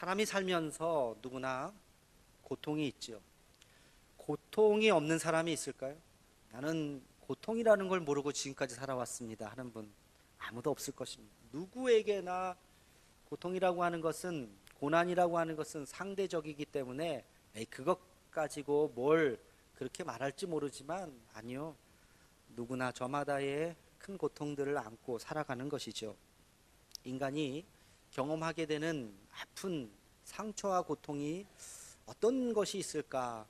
사람이 살면서 누구나 고통이 있죠. 고통이 없는 사람이 있을까요? 나는 고통이라는 걸 모르고 지금까지 살아왔습니다 하는 분 아무도 없을 것입니다. 누구에게나 고통이라고 하는 것은, 고난이라고 하는 것은 상대적이기 때문에 그것 가지고 뭘 그렇게 말할지 모르지만, 아니요, 누구나 저마다의 큰 고통들을 안고 살아가는 것이죠. 인간이 경험하게 되는 아픈 상처와 고통이 어떤 것이 있을까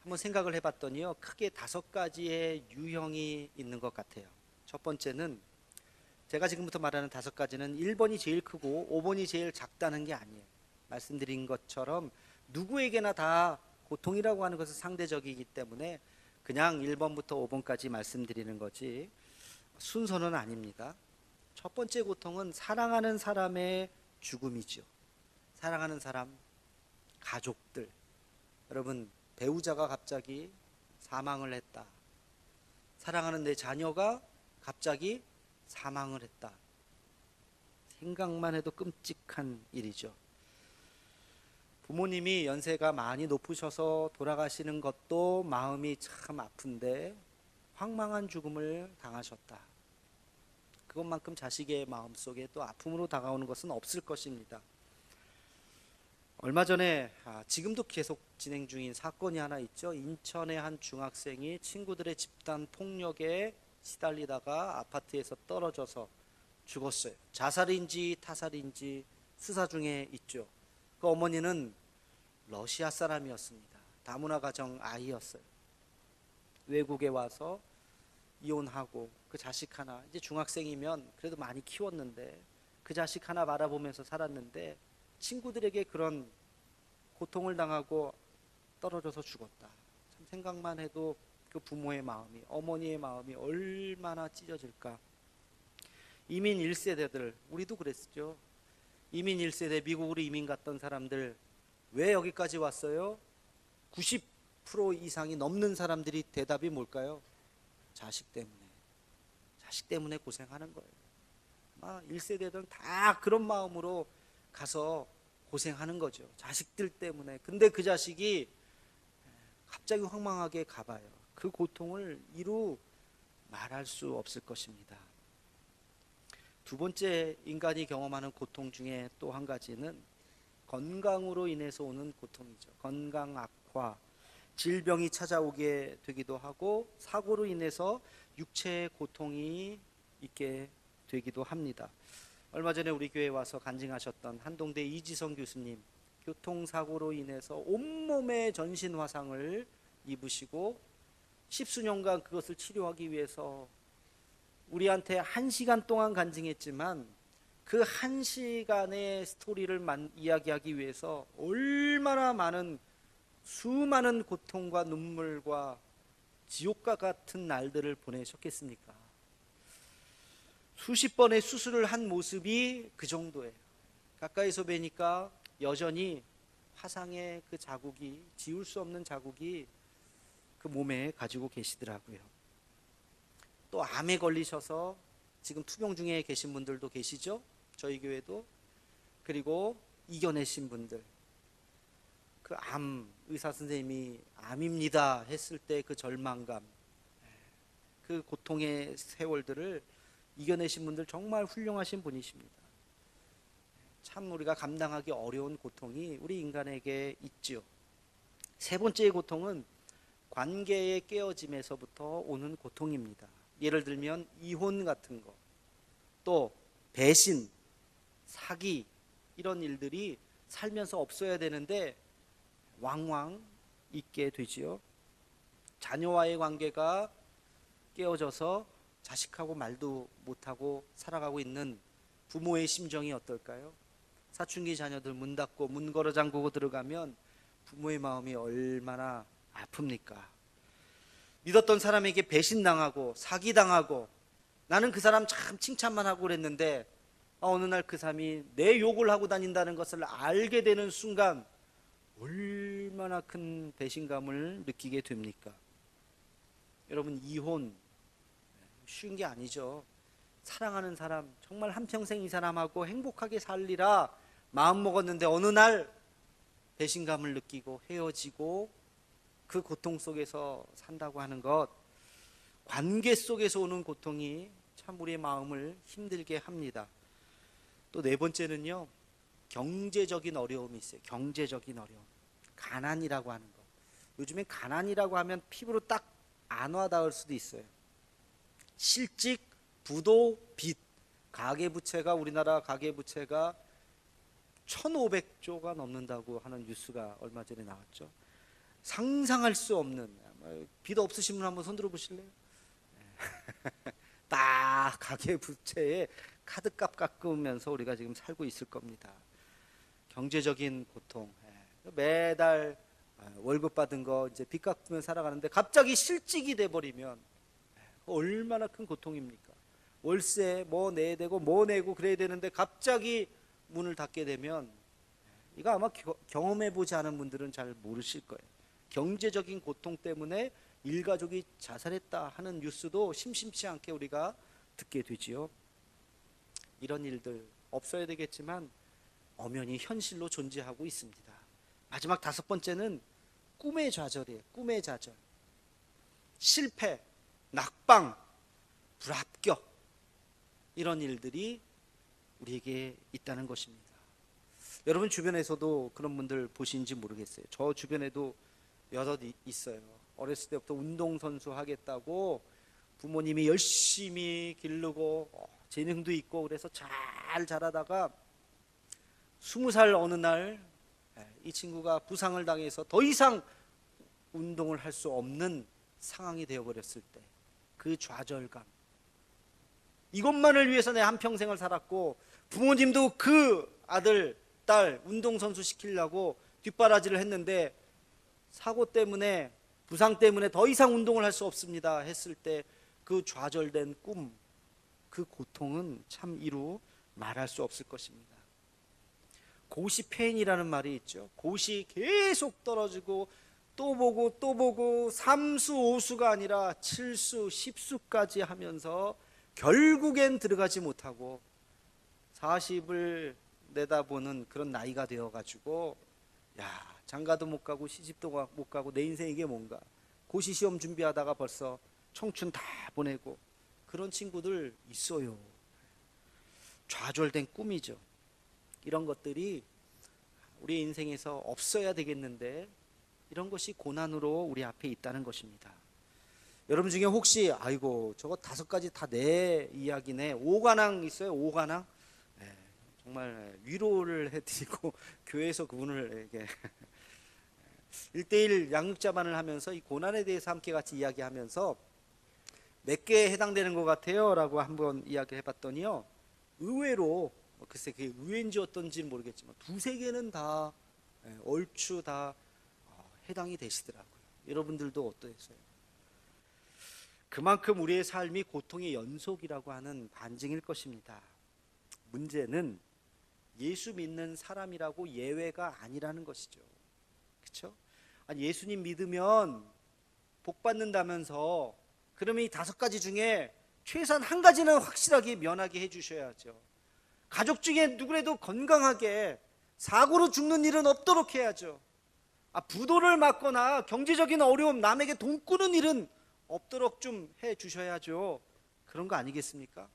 한번 생각을 해봤더니요, 크게 5가지의 유형이 있는 것 같아요. 첫 번째는, 제가 지금부터 말하는 5가지는 1번이 제일 크고 5번이 제일 작다는 게 아니에요. 말씀드린 것처럼 누구에게나 다 고통이라고 하는 것은 상대적이기 때문에 그냥 1번부터 5번까지 말씀드리는 거지 순서는 아닙니다. 첫 번째 고통은 사랑하는 사람의 죽음이죠. 사랑하는 사람, 가족들. 여러분, 배우자가 갑자기 사망을 했다. 사랑하는 내 자녀가 갑자기 사망을 했다. 생각만 해도 끔찍한 일이죠. 부모님이 연세가 많이 높으셔서 돌아가시는 것도 마음이 참 아픈데 황망한 죽음을 당하셨다. 그것만큼 자식의 마음속에 또 아픔으로 다가오는 것은 없을 것입니다. 얼마 전에 지금도 계속 진행 중인 사건이 하나 있죠. 인천의 한 중학생이 친구들의 집단 폭력에 시달리다가 아파트에서 떨어져서 죽었어요. 자살인지 타살인지 수사 중에 있죠. 그 어머니는 러시아 사람이었습니다. 다문화 가정 아이였어요. 외국에 와서 이혼하고 그 자식 하나, 이제 중학생이면 그래도 많이 키웠는데 그 자식 하나 바라보면서 살았는데 친구들에게 그런 고통을 당하고 떨어져서 죽었다. 참 생각만 해도 그 부모의 마음이, 어머니의 마음이 얼마나 찢어질까. 이민 1세대들, 우리도 그랬죠. 이민 1세대, 미국으로 이민 갔던 사람들 왜 여기까지 왔어요? 90% 이상이 넘는 사람들이 대답이 뭘까요? 자식 때문에. 자식 때문에 고생하는 거예요. 1세대들은 다 그런 마음으로 가서 고생하는 거죠. 자식들 때문에. 근데 그 자식이 갑자기 황망하게 가봐요. 그 고통을 이루 말할 수 없을 것입니다. 두 번째, 인간이 경험하는 고통 중에 또 한 가지는 건강으로 인해서 오는 고통이죠. 건강 악화, 질병이 찾아오게 되기도 하고 사고로 인해서 육체의 고통이 있게 되기도 합니다. 얼마 전에 우리 교회에 와서 간증하셨던 한동대 이지성 교수님, 교통사고로 인해서 온몸에 전신 화상을 입으시고 10수년간 그것을 치료하기 위해서 우리한테 1시간 동안 간증했지만 그 1시간의 스토리를 이야기하기 위해서 얼마나 많은 수많은 고통과 눈물과 지옥과 같은 날들을 보내셨겠습니까? 수십 번의 수술을 한 모습이 그 정도예요. 가까이서 뵈니까 여전히 화상의 그 자국이, 지울 수 없는 자국이 그 몸에 가지고 계시더라고요. 또 암에 걸리셔서 지금 투병 중에 계신 분들도 계시죠? 저희 교회도. 그리고 이겨내신 분들, 그 암, 의사 선생님이 암입니다 했을 때 그 절망감, 그 고통의 세월들을 이겨내신 분들 정말 훌륭하신 분이십니다. 참 우리가 감당하기 어려운 고통이 우리 인간에게 있죠. 세 번째의 고통은 관계의 깨어짐에서부터 오는 고통입니다. 예를 들면 이혼 같은 거, 또 배신, 사기, 이런 일들이 살면서 없어야 되는데 왕왕 있게 되지요. 자녀와의 관계가 깨어져서 자식하고 말도 못하고 살아가고 있는 부모의 심정이 어떨까요? 사춘기 자녀들 문 닫고 문 걸어 잠그고 들어가면 부모의 마음이 얼마나 아픕니까? 믿었던 사람에게 배신당하고 사기당하고, 나는 그 사람 참 칭찬만 하고 그랬는데 어느 날 그 사람이 내 욕을 하고 다닌다는 것을 알게 되는 순간 얼마나 큰 배신감을 느끼게 됩니까? 여러분, 이혼 쉬운 게 아니죠. 사랑하는 사람, 정말 한평생 이 사람하고 행복하게 살리라 마음 먹었는데 어느 날 배신감을 느끼고 헤어지고 그 고통 속에서 산다고 하는 것, 관계 속에서 오는 고통이 참 우리의 마음을 힘들게 합니다. 또 네 번째는요, 경제적인 어려움이 있어요. 경제적인 어려움. 가난이라고 하는 것. 요즘엔 가난이라고 하면 피부로 딱 안 와닿을 수도 있어요. 실직, 부도, 빚. 가계부채가, 우리나라 가계부채가 1,500조가 넘는다고 하는 뉴스가 얼마 전에 나왔죠. 상상할 수 없는, 빚 없으신 분 한번 손 들어 보실래요? 딱 가계부채에 카드값 깎으면서 우리가 지금 살고 있을 겁니다. 경제적인 고통. 매달 월급 받은 거 이제 빚 갚으면 살아가는데 갑자기 실직이 돼 버리면 얼마나 큰 고통입니까? 월세 뭐 내야 되고 뭐 내고 그래야 되는데 갑자기 문을 닫게 되면, 이거 아마 경험해 보지 않은 분들은 잘 모르실 거예요. 경제적인 고통 때문에 일가족이 자살했다 하는 뉴스도 심심치 않게 우리가 듣게 되지요. 이런 일들 없어야 되겠지만 엄연히 현실로 존재하고 있습니다. 마지막 다섯 번째는 꿈의 좌절이에요. 꿈의 좌절. 실패, 낙방, 불합격, 이런 일들이 우리에게 있다는 것입니다. 여러분 주변에서도 그런 분들 보신지 모르겠어요. 저 주변에도 여럿 있어요. 어렸을 때부터 운동선수 하겠다고 부모님이 열심히 기르고 재능도 있고 그래서 잘 자라다가 20살 어느 날 이 친구가 부상을 당해서 더 이상 운동을 할 수 없는 상황이 되어버렸을 때 그 좌절감, 이것만을 위해서 내 한평생을 살았고 부모님도 그 아들, 딸 운동선수 시키려고 뒷바라지를 했는데 사고 때문에, 부상 때문에 더 이상 운동을 할 수 없습니다 했을 때 그 좌절된 꿈, 그 고통은 참 이루 말할 수 없을 것입니다. 고시패인이라는 말이 있죠. 고시 계속 떨어지고 또 보고 또 보고 3수 5수가 아니라 7수 10수까지 하면서 결국엔 들어가지 못하고 40을 내다보는 그런 나이가 되어가지고, 야, 장가도 못 가고 시집도 못 가고 내 인생 이게 뭔가, 고시 시험 준비하다가 벌써 청춘 다 보내고 그런 친구들 있어요. 좌절된 꿈이죠. 이런 것들이 우리 인생에서 없어야 되겠는데 이런 것이 고난으로 우리 앞에 있다는 것입니다. 여러분 중에 혹시 아이고 저거 5가지 다 내 이야기네, 오가낭 있어요? 오가낭? 네, 정말 위로를 해드리고 교회에서 그분을 이렇게 1대1 양육자반을 하면서 이 고난에 대해서 함께 같이 이야기하면서 몇 개에 해당되는 것 같아요? 라고 한번 이야기를 해봤더니요, 의외로 글쎄 그게 의외인지 어떤지는 모르겠지만 2-3개는 다 얼추 다 해당이 되시더라고요. 여러분들도 어떠세요? 그만큼 우리의 삶이 고통의 연속이라고 하는 반증일 것입니다. 문제는 예수 믿는 사람이라고 예외가 아니라는 것이죠. 그렇죠? 아니, 예수님 믿으면 복 받는다면서 그러면 이 5가지 중에 최소한 1가지는 확실하게 면하게 해주셔야죠. 가족 중에 누구라도 건강하게 사고로 죽는 일은 없도록 해야죠. 부도를 맞거나 경제적인 어려움, 남에게 돈 꾸는 일은 없도록 좀 해주셔야죠. 그런 거 아니겠습니까?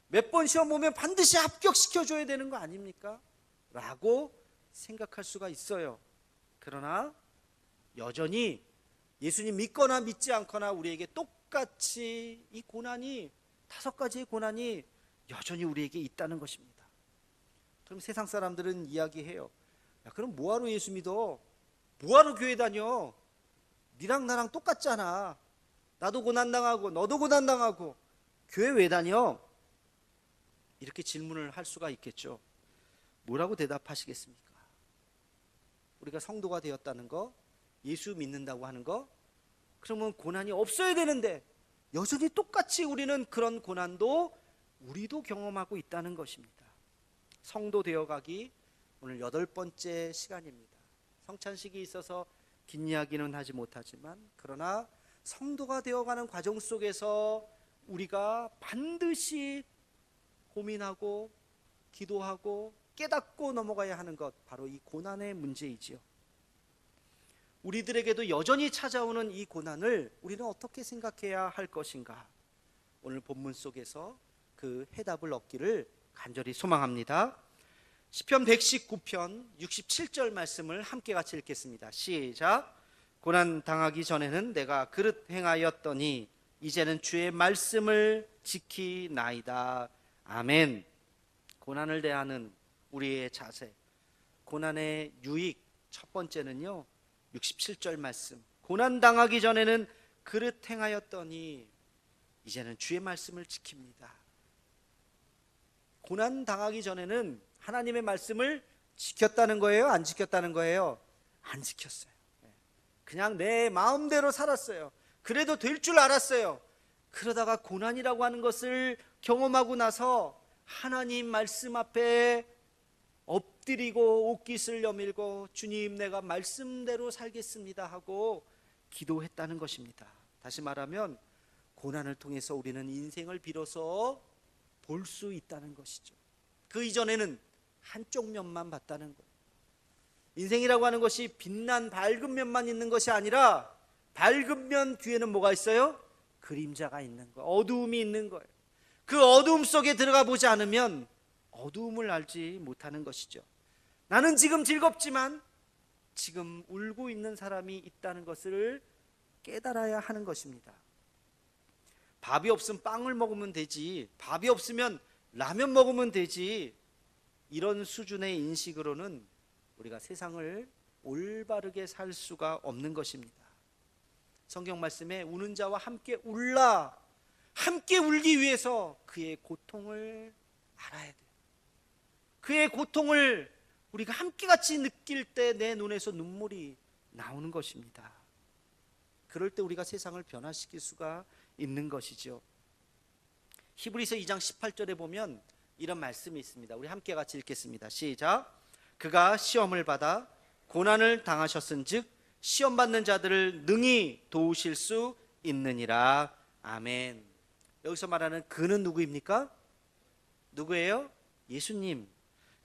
몇 번 시험 보면 반드시 합격시켜줘야 되는 거 아닙니까? 라고 생각할 수가 있어요. 그러나 여전히 예수님 믿거나 믿지 않거나 우리에게 똑같이 이 고난이, 5가지의 고난이 여전히 우리에게 있다는 것입니다. 그럼 세상 사람들은 이야기해요. 야, 그럼 뭐하러 예수 믿어? 뭐하러 교회 다녀? 니랑 나랑 똑같잖아. 나도 고난당하고 너도 고난당하고 교회 왜 다녀? 이렇게 질문을 할 수가 있겠죠. 뭐라고 대답하시겠습니까? 우리가 성도가 되었다는 거, 예수 믿는다고 하는 거, 그러면 고난이 없어야 되는데 여전히 똑같이 우리는 그런 고난도 우리도 경험하고 있다는 것입니다. 성도 되어가기 오늘 8번째 시간입니다. 성찬식이 있어서 긴 이야기는 하지 못하지만, 그러나 성도가 되어가는 과정 속에서 우리가 반드시 고민하고 기도하고 깨닫고 넘어가야 하는 것, 바로 이 고난의 문제이지요. 우리들에게도 여전히 찾아오는 이 고난을 우리는 어떻게 생각해야 할 것인가? 오늘 본문 속에서 그 해답을 얻기를 간절히 소망합니다. 시편 119편 67절 말씀을 함께 같이 읽겠습니다. 시작. 고난 당하기 전에는 내가 그릇 행하였더니 이제는 주의 말씀을 지키나이다. 아멘. 고난을 대하는 우리의 자세, 고난의 유익, 첫 번째는요 67절 말씀, 고난 당하기 전에는 그릇 행하였더니 이제는 주의 말씀을 지킵니다. 고난 당하기 전에는 하나님의 말씀을 지켰다는 거예요? 안 지켰다는 거예요? 안 지켰어요. 그냥 내 마음대로 살았어요. 그래도 될 줄 알았어요. 그러다가 고난이라고 하는 것을 경험하고 나서 하나님 말씀 앞에 엎드리고 옷깃을 여밀고 주님, 내가 말씀대로 살겠습니다 하고 기도했다는 것입니다. 다시 말하면 고난을 통해서 우리는 인생을 비로소 볼 수 있다는 것이죠. 그 이전에는 한쪽 면만 봤다는 거예요. 인생이라고 하는 것이 빛난 밝은 면만 있는 것이 아니라 밝은 면 뒤에는 뭐가 있어요? 그림자가 있는 거예요. 어두움이 있는 거예요. 그 어두움 속에 들어가 보지 않으면 어두움을 알지 못하는 것이죠. 나는 지금 즐겁지만 지금 울고 있는 사람이 있다는 것을 깨달아야 하는 것입니다. 밥이 없으면 빵을 먹으면 되지, 밥이 없으면 라면 먹으면 되지, 이런 수준의 인식으로는 우리가 세상을 올바르게 살 수가 없는 것입니다. 성경 말씀에 우는 자와 함께 울라, 함께 울기 위해서 그의 고통을 알아야 돼요. 그의 고통을 우리가 함께 같이 느낄 때 내 눈에서 눈물이 나오는 것입니다. 그럴 때 우리가 세상을 변화시킬 수가 있는 것이죠. 히브리서 2장 18절에 보면 이런 말씀이 있습니다. 우리 함께 같이 읽겠습니다. 시작. 그가 시험을 받아 고난을 당하셨은즉 시험 받는 자들을 능히 도우실 수 있느니라. 아멘. 여기서 말하는 그는 누구입니까? 누구예요? 예수님.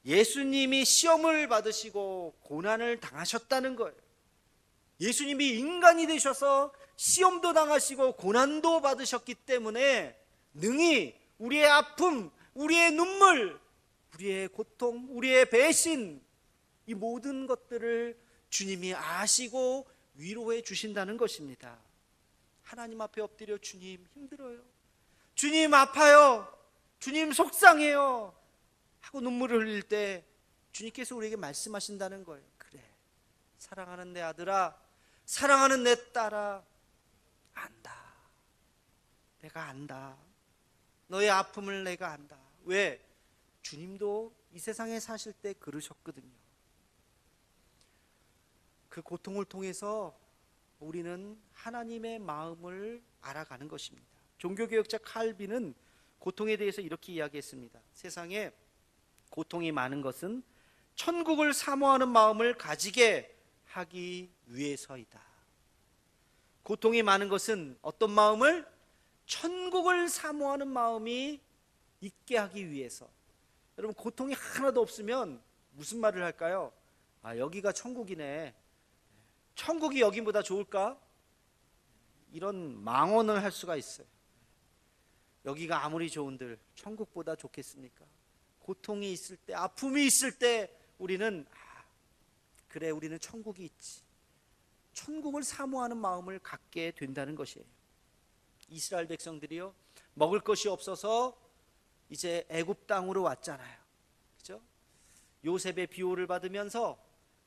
예수님이 시험을 받으시고 고난을 당하셨다는 거예요. 예수님이 인간이 되셔서 시험도 당하시고 고난도 받으셨기 때문에 능히 우리의 아픔, 우리의 눈물, 우리의 고통, 우리의 배신, 이 모든 것들을 주님이 아시고 위로해 주신다는 것입니다. 하나님 앞에 엎드려 주님 힘들어요, 주님 아파요, 주님 속상해요 하고 눈물을 흘릴 때 주님께서 우리에게 말씀하신다는 거예요. 그래, 사랑하는 내 아들아, 사랑하는 내 딸아, 안다. 내가 안다. 너의 아픔을 내가 안다. 왜? 주님도 이 세상에 사실 때 그러셨거든요. 그 고통을 통해서 우리는 하나님의 마음을 알아가는 것입니다. 종교개혁자 칼빈은 고통에 대해서 이렇게 이야기했습니다. 세상에 고통이 많은 것은 천국을 사모하는 마음을 가지게 하기 위해서이다. 고통이 많은 것은 어떤 마음을? 천국을 사모하는 마음이 있게 하기 위해서. 여러분, 고통이 하나도 없으면 무슨 말을 할까요? 아, 여기가 천국이네, 천국이 여기보다 좋을까? 이런 망언을 할 수가 있어요. 여기가 아무리 좋은들 천국보다 좋겠습니까? 고통이 있을 때, 아픔이 있을 때 우리는 그래, 우리는 천국이 있지, 천국을 사모하는 마음을 갖게 된다는 것이에요. 이스라엘 백성들이요, 먹을 것이 없어서 이제 애굽 땅으로 왔잖아요. 그렇죠? 요셉의 비호를 받으면서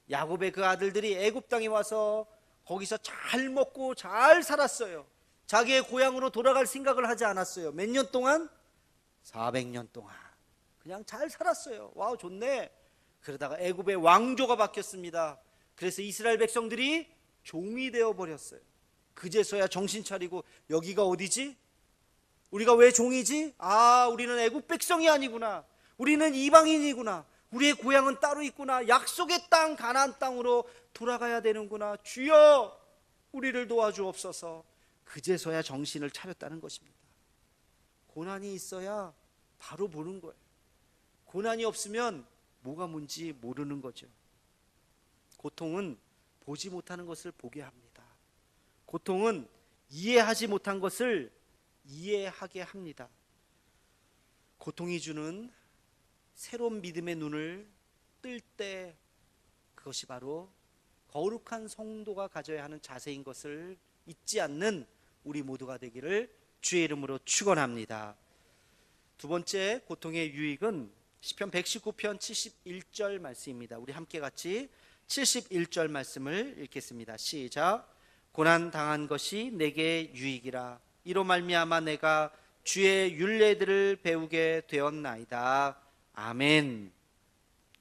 야곱의 그 아들들이 애굽 땅에 와서 거기서 잘 먹고 잘 살았어요. 자기의 고향으로 돌아갈 생각을 하지 않았어요. 몇 년 동안? 400년 동안 그냥 잘 살았어요. 와우, 좋네. 그러다가 애굽의 왕조가 바뀌었습니다. 그래서 이스라엘 백성들이 종이 되어 버렸어요. 그제서야 정신 차리고, 여기가 어디지? 우리가 왜 종이지? 아, 우리는 애굽 백성이 아니구나, 우리는 이방인이구나, 우리의 고향은 따로 있구나, 약속의 땅 가나안 땅으로 돌아가야 되는구나, 주여 우리를 도와주옵소서. 그제서야 정신을 차렸다는 것입니다. 고난이 있어야 바로 보는 거예요. 고난이 없으면 뭐가 뭔지 모르는 거죠. 고통은 보지 못하는 것을 보게 합니다. 고통은 이해하지 못한 것을 이해하게 합니다. 고통이 주는 새로운 믿음의 눈을 뜰 때 그것이 바로 거룩한 성도가 가져야 하는 자세인 것을 잊지 않는 우리 모두가 되기를 주의 이름으로 축원합니다. 두 번째 고통의 유익은 시편 119편 71절 말씀입니다. 우리 함께 같이 71절 말씀을 읽겠습니다. 시작. 고난 당한 것이 내게 유익이라. 이로 말미암아 내가 주의 율례들을 배우게 되었나이다. 아멘.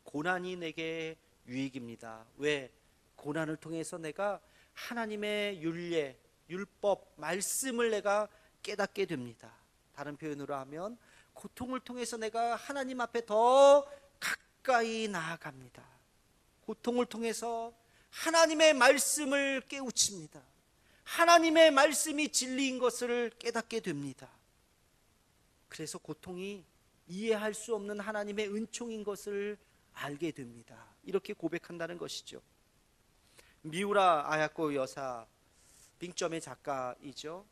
고난이 내게 유익입니다. 왜? 고난을 통해서 내가 하나님의 율례, 율법, 말씀을 내가 깨닫게 됩니다. 다른 표현으로 하면 고통을 통해서 내가 하나님 앞에 더 가까이 나아갑니다. 고통을 통해서 하나님의 말씀을 깨우칩니다. 하나님의 말씀이 진리인 것을 깨닫게 됩니다. 그래서 고통이 이해할 수 없는 하나님의 은총인 것을 알게 됩니다. 이렇게 고백한다는 것이죠. 미우라 아야코 여사, 빙점의 작가이죠.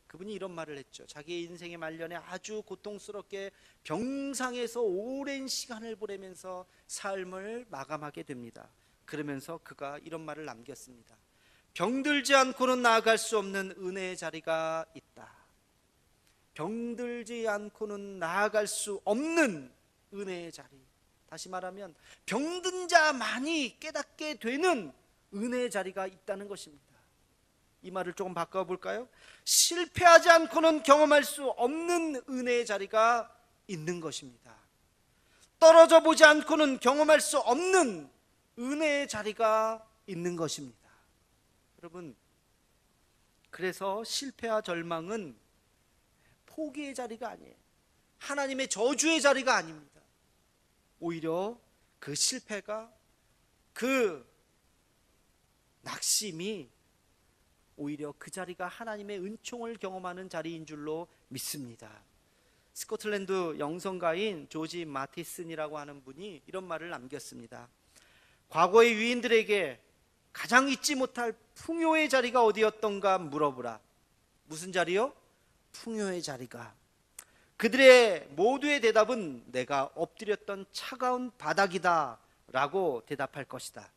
그분이 이런 말을 했죠. 자기의 인생의 말년에 아주 고통스럽게 병상에서 오랜 시간을 보내면서 삶을 마감하게 됩니다. 그러면서 그가 이런 말을 남겼습니다. 병들지 않고는 나아갈 수 없는 은혜의 자리가 있다. 병들지 않고는 나아갈 수 없는 은혜의 자리. 다시 말하면 병든 자만이 깨닫게 되는 은혜의 자리가 있다는 것입니다. 이 말을 조금 바꿔볼까요? 실패하지 않고는 경험할 수 없는 은혜의 자리가 있는 것입니다. 떨어져 보지 않고는 경험할 수 없는 은혜의 자리가 있는 것입니다. 여러분, 그래서 실패와 절망은 포기의 자리가 아니에요. 하나님의 저주의 자리가 아닙니다. 오히려 그 실패가, 그 낙심이 오히려 그 자리가 하나님의 은총을 경험하는 자리인 줄로 믿습니다. 스코틀랜드 영성가인 조지 마티슨이라고 하는 분이 이런 말을 남겼습니다. 과거의 유인들에게 가장 잊지 못할 풍요의 자리가 어디였던가 물어보라. 무슨 자리요? 풍요의 자리가. 그들의 모두의 대답은 내가 엎드렸던 차가운 바닥이다 라고 대답할 것이다.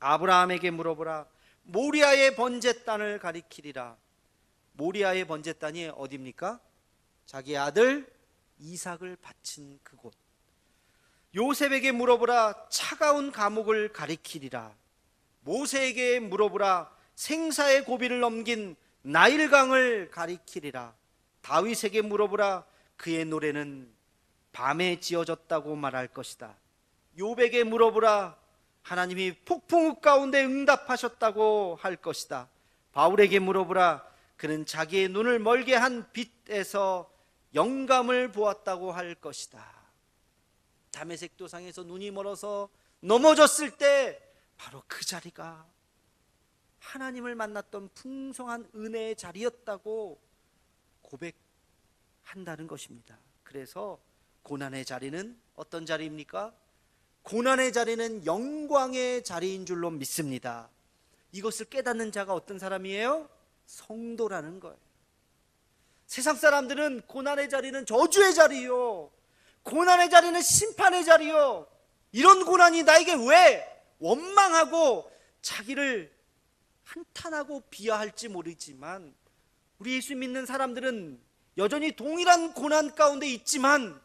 아브라함에게 물어보라. 모리아의 번제단을 가리키리라. 모리아의 번제단이 어디입니까? 자기 아들 이삭을 바친 그곳. 요셉에게 물어보라. 차가운 감옥을 가리키리라. 모세에게 물어보라. 생사의 고비를 넘긴 나일강을 가리키리라. 다윗에게 물어보라. 그의 노래는 밤에 지어졌다고 말할 것이다. 욥에게 물어보라. 하나님이 폭풍우 가운데 응답하셨다고 할 것이다. 바울에게 물어보라. 그는 자기의 눈을 멀게 한 빛에서 영감을 보았다고 할 것이다. 다메섹 도상에서 눈이 멀어서 넘어졌을 때 바로 그 자리가 하나님을 만났던 풍성한 은혜의 자리였다고 고백한다는 것입니다. 그래서 고난의 자리는 어떤 자리입니까? 고난의 자리는 영광의 자리인 줄로 믿습니다. 이것을 깨닫는 자가 어떤 사람이에요? 성도라는 거예요. 세상 사람들은 고난의 자리는 저주의 자리요, 고난의 자리는 심판의 자리요, 이런 고난이 나에게 왜 원망하고 자기를 한탄하고 비하할지 모르지만, 우리 예수 믿는 사람들은 여전히 동일한 고난 가운데 있지만,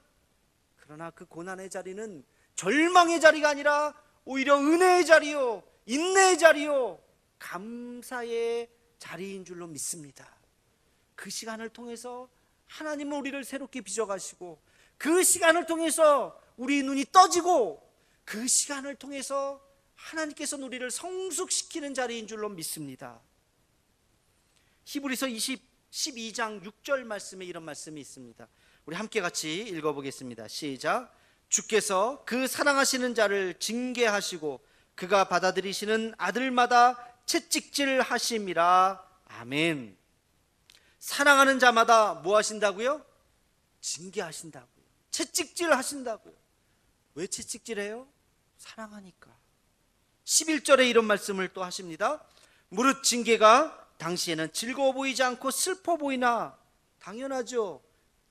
그러나 그 고난의 자리는 절망의 자리가 아니라 오히려 은혜의 자리요, 인내의 자리요, 감사의 자리인 줄로 믿습니다. 그 시간을 통해서 하나님은 우리를 새롭게 빚어가시고, 그 시간을 통해서 우리 눈이 떠지고, 그 시간을 통해서 하나님께서 우리를 성숙시키는 자리인 줄로 믿습니다. 히브리서 12장 6절 말씀에 이런 말씀이 있습니다. 우리 함께 같이 읽어보겠습니다. 시작. 주께서 그 사랑하시는 자를 징계하시고 그가 받아들이시는 아들마다 채찍질 하심이라. 아멘. 사랑하는 자마다 뭐 하신다고요? 징계하신다고요. 채찍질 하신다고요. 왜 채찍질해요? 사랑하니까. 11절에 이런 말씀을 또 하십니다. 무릇 징계가 당시에는 즐거워 보이지 않고 슬퍼 보이나. 당연하죠.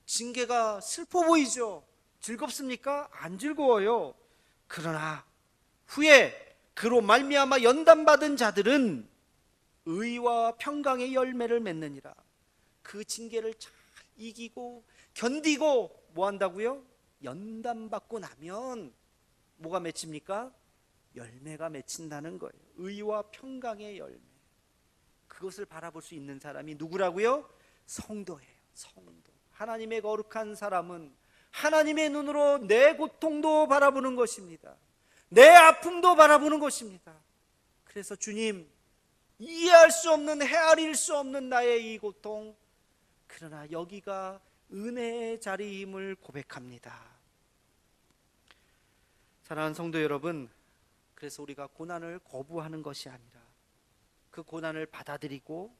징계가 슬퍼 보이죠. 즐겁습니까? 안 즐거워요. 그러나 후에 그로 말미암아 연단받은 자들은 의와 평강의 열매를 맺느니라. 그 징계를 잘 이기고 견디고 뭐 한다고요? 연단받고 나면 뭐가 맺힙니까? 열매가 맺힌다는 거예요. 의와 평강의 열매. 그것을 바라볼 수 있는 사람이 누구라고요? 성도예요. 성도. 하나님의 거룩한 사람은 하나님의 눈으로 내 고통도 바라보는 것입니다. 내 아픔도 바라보는 것입니다. 그래서 주님, 이해할 수 없는, 헤아릴 수 없는 나의 이 고통, 그러나 여기가 은혜의 자리임을 고백합니다. 사랑하는 성도 여러분, 그래서 우리가 고난을 거부하는 것이 아니라 그 고난을 받아들이고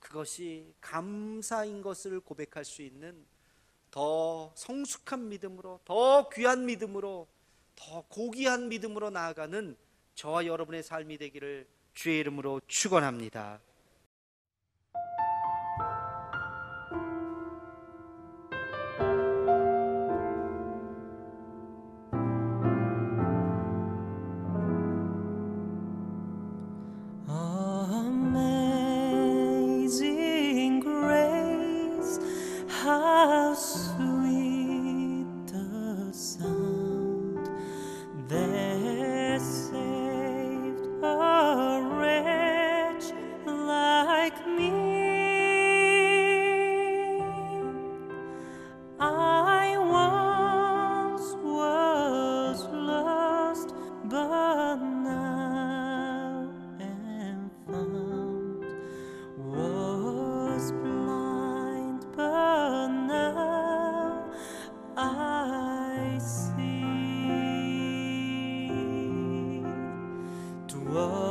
그것이 감사인 것을 고백할 수 있는 더 성숙한 믿음으로, 더 귀한 믿음으로, 더 고귀한 믿음으로 나아가는 저와 여러분의 삶이 되기를 주의 이름으로 축원합니다. Amazing grace, how sweet the sound that saved a wretch like me. I once was lost, but now am found. Was blind, but now I see. 'Twas